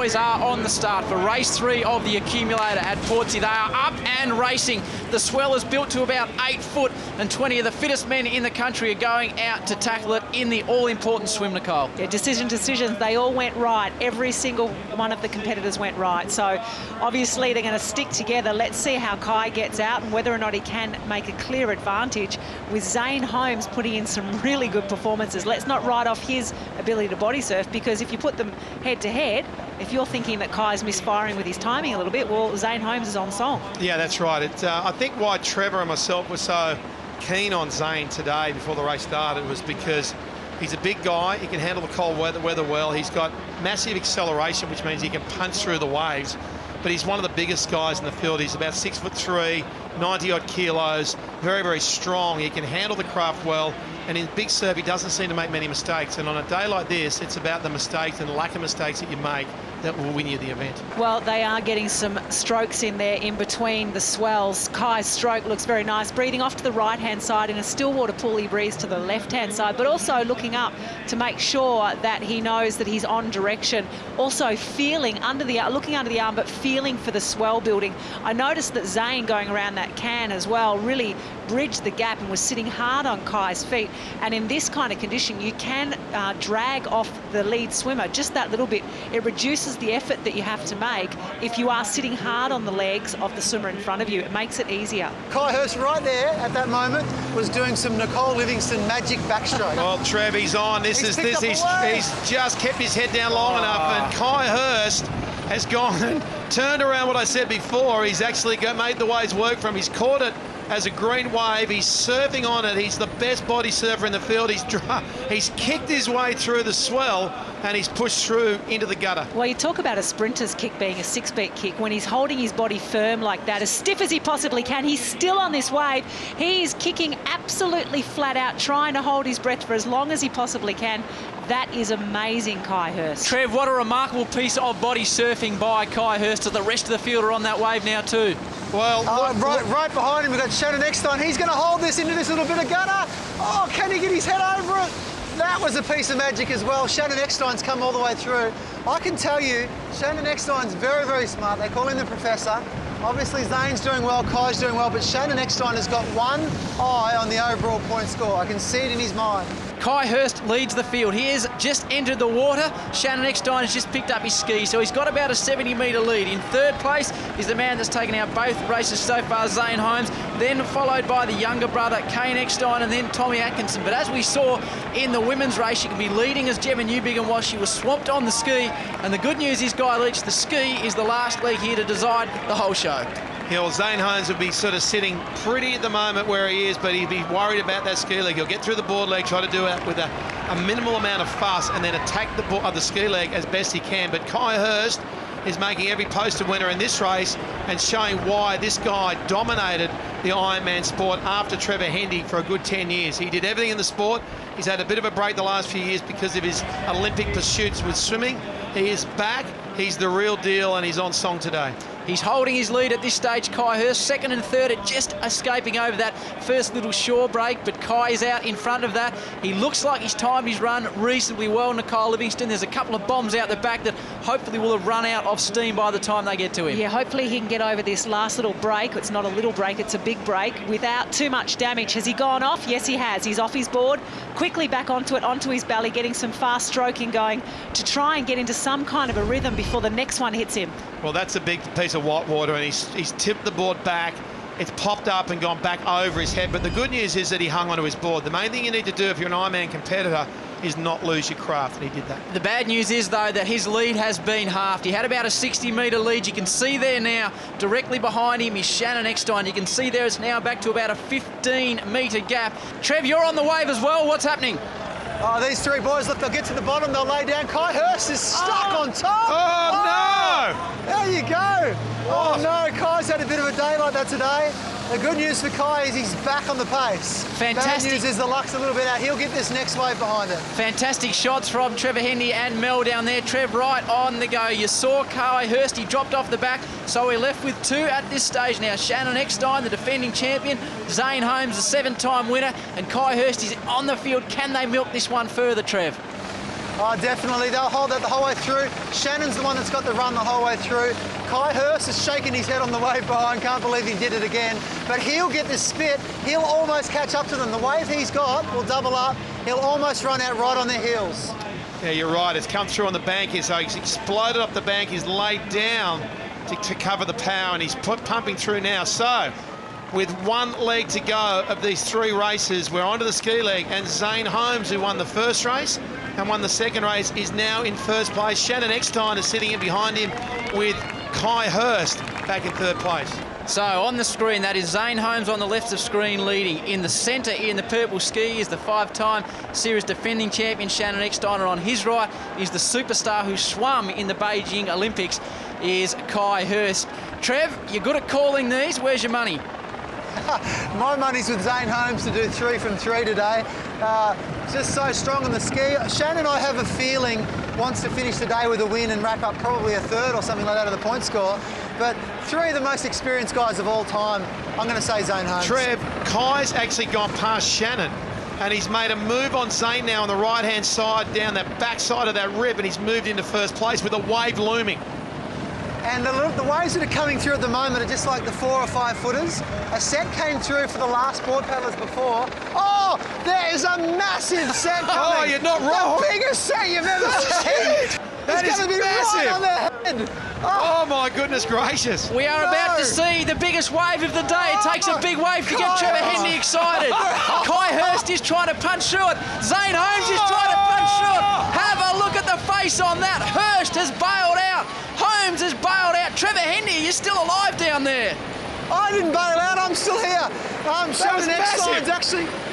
boys are on the start for race 3 of the accumulator at Portsea. They are up and racing. The swell is built to about 8 foot, and 20 of the fittest men in the country are going out to tackle it in the all-important swim, Nicole. Yeah, decisions, they all went right. Every single one of the competitors went right. So obviously they're going to stick together. Let's see how Kai gets out and whether or not he can make a clear advantage, with Zane Holmes putting in some really good performances. Let's not write off his ability to body surf, because if you put them head to head, if you're thinking that Kai's misfiring with his timing a little bit, well, Zane Holmes is on song. Yeah, that's right. I think why Trevor and myself were so keen on Zane today before the race started was because he's a big guy. He can handle the cold weather well. He's got massive acceleration, which means he can punch through the waves. But he's one of the biggest guys in the field. He's about 6'3", 90-odd kilos, very, very strong. He can handle the craft well. And in big surf, he doesn't seem to make many mistakes. And on a day like this, it's about the mistakes and the lack of mistakes that you make that will win you the event. Well, they are getting some strokes in there in between the swells. Kai's stroke looks very nice, breathing off to the right-hand side. In a still water pool, he breathes to the left-hand side, but also looking up to make sure that he knows that he's on direction. Also feeling under the, looking under the arm, but feeling for the swell building. I noticed that Zane, going around that can as well, really bridged the gap and was sitting hard on Kai's feet. And in this kind of condition, you can drag off the lead swimmer just that little bit. It reduces the effort that you have to make if you are sitting hard on the legs of the swimmer in front of you. It makes it easier. Kai Hurst right there at that moment was doing some Nicole Livingston magic backstroke. Well, Trev, he's on. He's just kept his head down long enough, and Kai Hurst has gone and turned around what I said before. He's actually made the waves work for him. He's caught it as a green wave. He's surfing on it. He's the best body surfer in the field. He's kicked his way through the swell, and he's pushed through into the gutter. Well, you talk about a sprinter's kick being a 6-beat kick. When he's holding his body firm like that, as stiff as he possibly can, he's still on this wave. He's kicking absolutely flat out, trying to hold his breath for as long as he possibly can. That is amazing, Kai Hurst. Trev, what a remarkable piece of body surfing by Kai Hurst. The rest of the field are on that wave now too. Well, right behind him, we've got Shannon Eckstein. He's going to hold this into this little bit of gutter. Oh, can he get his head over it? That was a piece of magic as well. Shannon Eckstein's come all the way through. I can tell you, Shannon Eckstein's very, very smart. They call him the professor. Obviously, Zane's doing well, Kai's doing well, but Shannon Eckstein has got one eye on the overall point score. I can see it in his mind. Kai Hurst leads the field. He has just entered the water. Shannon Eckstein has just picked up his ski, so he's got about a 70-metre lead. In third place is the man that's taken out both races so far, Zane Holmes, then followed by the younger brother, Kane Eckstein, and then Tommy Atkinson. But as we saw in the women's race, she can be leading as Gemma Newbigin was. She was swamped on the ski, and the good news is Guy Leach, the ski is the last leg here to decide the whole show. Yeah, well, Zane Holmes would be sort of sitting pretty at the moment where he is, but he'd be worried about that ski leg. He'll get through the board leg, try to do it with a minimal amount of fuss, and then attack the ski leg as best he can. But Kai Hurst is making every poster winner in this race and showing why this guy dominated the Ironman sport after Trevor Hendy for a good 10 years. He did everything in the sport. He's had a bit of a break the last few years because of his Olympic pursuits with swimming. He is back. He's the real deal, and he's on song today. He's holding his lead at this stage, Kai Hurst. Second and third are just escaping over that first little shore break, but Kai is out in front of that. He looks like he's timed his run reasonably well, Nicole Livingston. There's a couple of bombs out the back that hopefully will have run out of steam by the time they get to him. Yeah, hopefully he can get over this last little break. It's not a little break, it's a big break, without too much damage. Has he gone off? Yes, he has. He's off his board, quickly back onto it, onto his belly, getting some fast stroking going to try and get into some kind of a rhythm before the next one hits him. Well, that's a big piece of white water, and he's tipped the board back. It's popped up and gone back over his head. But the good news is that he hung onto his board. The main thing you need to do if you're an Ironman competitor is not lose your craft, and he did that. The bad news is, though, that his lead has been halved. He had about a 60-metre lead. You can see there now, directly behind him is Shannon Eckstein. You can see there it's now back to about a 15-metre gap. Trev, you're on the wave as well. What's happening? Oh, these three boys, look, they'll get to the bottom, they'll lay down. Kai Hurst is stuck on top. Oh, no! There you go. Oh, no, Kai's had a bit of a day like that today. The good news for Kai is he's back on the pace. Fantastic. Bad news is the luck's a little bit out. He'll get this next wave behind him. Fantastic shots from Trevor Hendy and Mel down there. Trev right on the go. You saw Kai Hurst, he dropped off the back, so we're left with two at this stage now. Shannon Eckstein, the defending champion, Zane Holmes, the 7-time winner, and Kai Hurst is on the field. Can they milk this one further, Trev? Oh, definitely. They'll hold that the whole way through. Shannon's the one that's got the run the whole way through. Kai Hurst is shaking his head on the wave behind. Can't believe he did it again. But he'll get this spit. He'll almost catch up to them. The wave he's got will double up. He'll almost run out right on their heels. Yeah, you're right. It's come through on the bank here, so he's exploded up the bank. He's laid down to cover the power, and he's pumping through now. So, with one leg to go of these 3 races, we're onto the ski leg, and Zane Holmes, who won the first race and won the second race, is now in first place. Shannon Eckstein is sitting in behind him with Kai Hurst back in third place. So on the screen, that is Zane Holmes on the left of screen leading. In the centre, in the purple ski, is the 5-time series defending champion Shannon Eckstein. On his right is the superstar who swam in the Beijing Olympics, is Kai Hurst. Trev, you're good at calling these. Where's your money? My money's with Zane Holmes to do 3 from 3 today. Just so strong on the ski. Shannon, I have a feeling, wants to finish the day with a win and rack up probably a 3rd or something like that of the point score. But 3 of the most experienced guys of all time, I'm going to say Zane Holmes. Trev, Kai's actually gone past Shannon, and he's made a move on Zane now on the right-hand side, down that back side of that rib, and he's moved into first place with a wave looming. And the waves that are coming through at the moment are just like the 4 or 5 footers. A set came through for the last board paddlers before. Oh, there is a massive set coming. Oh, you're not wrong. The biggest set you've ever seen. That is going to be massive. right on their head. Oh, my goodness gracious. We are about to see the biggest wave of the day. It takes a big wave to get Trevor Hendy excited. Kai Hurst is trying to punch through it. Zane Holmes is trying to punch through it. Have a look at the face on that. Hurst has bailed out. Holmes has bailed out. Trevor Hendy, you're still alive down there. I didn't bail out, I'm still here.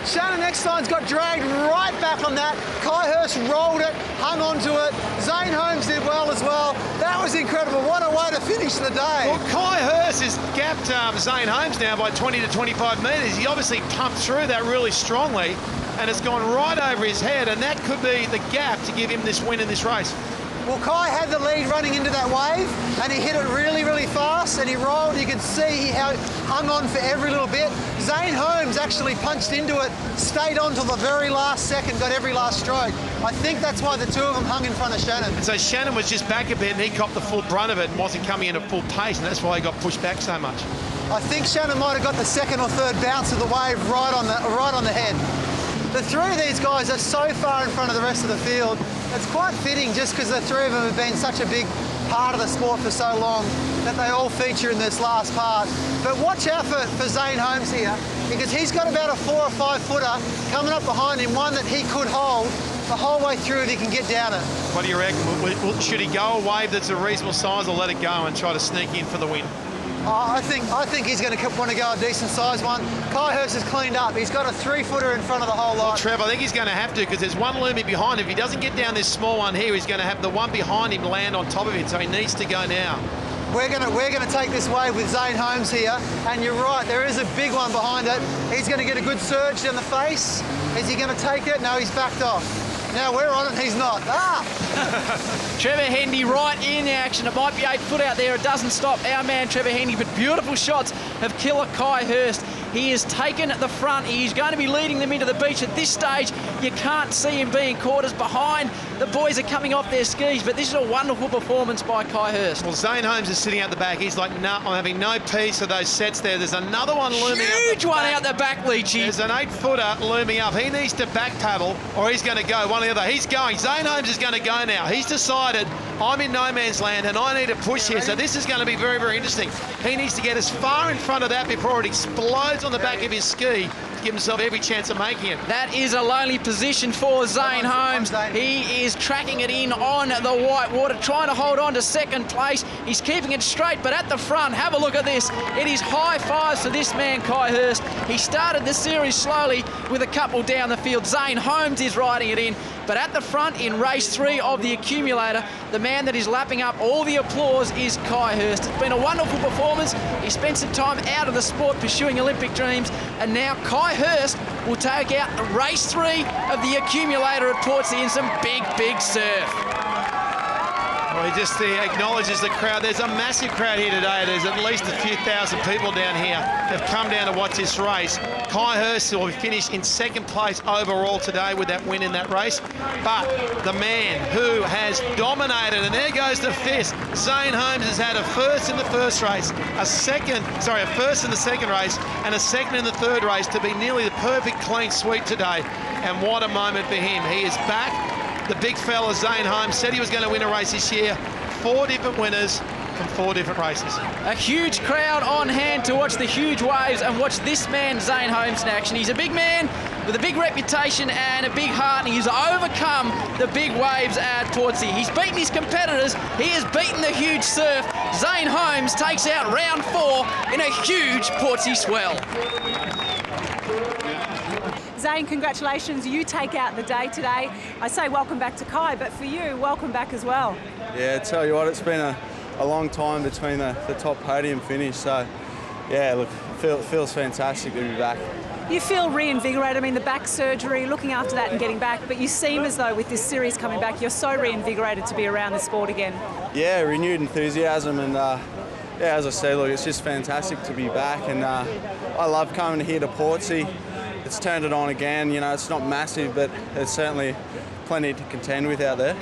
Shannon Eckstein's got dragged right back on that. Kai Hurst rolled it, hung onto it. Zane Holmes did well as well. That was incredible. What a way to finish the day. Well, Kai Hurst has gapped Zane Holmes now by 20 to 25 metres. He obviously pumped through that really strongly, and it's gone right over his head, and that could be the gap to give him this win in this race. Well, Kai had the lead running into that wave, and he hit it really, really fast, and he rolled. You could see he hung on for every little bit. Zane Holmes actually punched into it, stayed on till the very last second, got every last stroke. I think that's why the 2 of them hung in front of Shannon. And so Shannon was just back a bit, and he copped the full brunt of it and wasn't coming in at full pace, and that's why he got pushed back so much. I think Shannon might have got the 2nd or 3rd bounce of the wave right on the head. The 3 of these guys are so far in front of the rest of the field. It's quite fitting just because the 3 of them have been such a big part of the sport for so long that they all feature in this last part. But watch out for Zane Holmes here, because he's got about a 4 or 5 footer coming up behind him, one that he could hold the whole way through if he can get down it. What do you reckon? Should he go a wave that's a reasonable size, or let it go and try to sneak in for the win? I think he's going to want to go a decent sized one. Kai Hurst has cleaned up. He's got a 3-footer in front of the whole lot. Well, Trev, I think he's going to have to, because there's one looming behind him. If he doesn't get down this small one here, he's going to have the one behind him land on top of it, so he needs to go now. We're going to take this wave with Zane Holmes here, and you're right, there is a big one behind it. He's going to get a good surge down the face. Is he going to take it? No, he's backed off. Now we're on it, he's not. Trevor Hendy right in the action. It might be 8 foot out there. It doesn't stop our man Trevor Hendy, but beautiful shots of killer Kai Hurst. He has taken the front. He's going to be leading them into the beach. At this stage, you can't see him being quarters behind. The boys are coming off their skis, but this is a wonderful performance by Kai Hurst. Well, Zane Holmes is sitting out the back. He's like, no, I'm having no piece of those sets there. There's another one looming up. Huge one out the back, Leachy. There's an 8-footer looming up. He needs to back paddle, or he's going to go one or the other. He's going. Zane Holmes is going to go now. He's decided, I'm in no man's land and I need to push here. So this is going to be very, very interesting. He needs to get as far in front of that before it explodes on the back of his ski to give himself every chance of making it. That is a lonely position for Zane Holmes. He is tracking it in on the white water, trying to hold on to 2nd place. He's keeping it straight, but at the front, have a look at this. It is high fives for this man, Kai Hurst. He started the series slowly with a couple down the field. Zane Holmes is riding it in, but at the front in race 3 of the accumulator, the man that is lapping up all the applause is Kai Hurst. It's been a wonderful performance. He spent some time out of the sport pursuing Olympic dreams, and now Kai Hurst will take out race 3 of the accumulator at Portsea in some big, big surf. Well, he just acknowledges the crowd. There's a massive crowd here today. There's at least a few thousand people down here that have come down to watch this race. Kai Hurst will finish in second place overall today with that win in that race. But the man who has dominated, and there goes the fist. Zane Holmes has had a first in the first race, a first in the second race, and a second in the third race to be nearly the perfect clean sweep today. And what a moment for him. He is back. The big fella, Zane Holmes, said he was going to win a race this year. 4 different winners from 4 different races. A huge crowd on hand to watch the huge waves and watch this man, Zane Holmes, in action. He's a big man with a big reputation and a big heart, and he's overcome the big waves at Portsea. He's beaten his competitors. He has beaten the huge surf. Zane Holmes takes out round 4 in a huge Portsea swell. Zane, congratulations. You take out the day today. I say welcome back to Kai, but for you, welcome back as well. Yeah, I tell you what, it's been a long time between the top podium finish. So, yeah, look, it feels fantastic to be back. You feel reinvigorated. I mean, the back surgery, looking after that and getting back, but you seem as though with this series coming back, you're so reinvigorated to be around the sport again. Yeah, renewed enthusiasm, and yeah, as I said, look, it's just fantastic to be back, and I love coming here to Portsea. It's turned it on again. You know, it's not massive, but there's certainly plenty to contend with out there.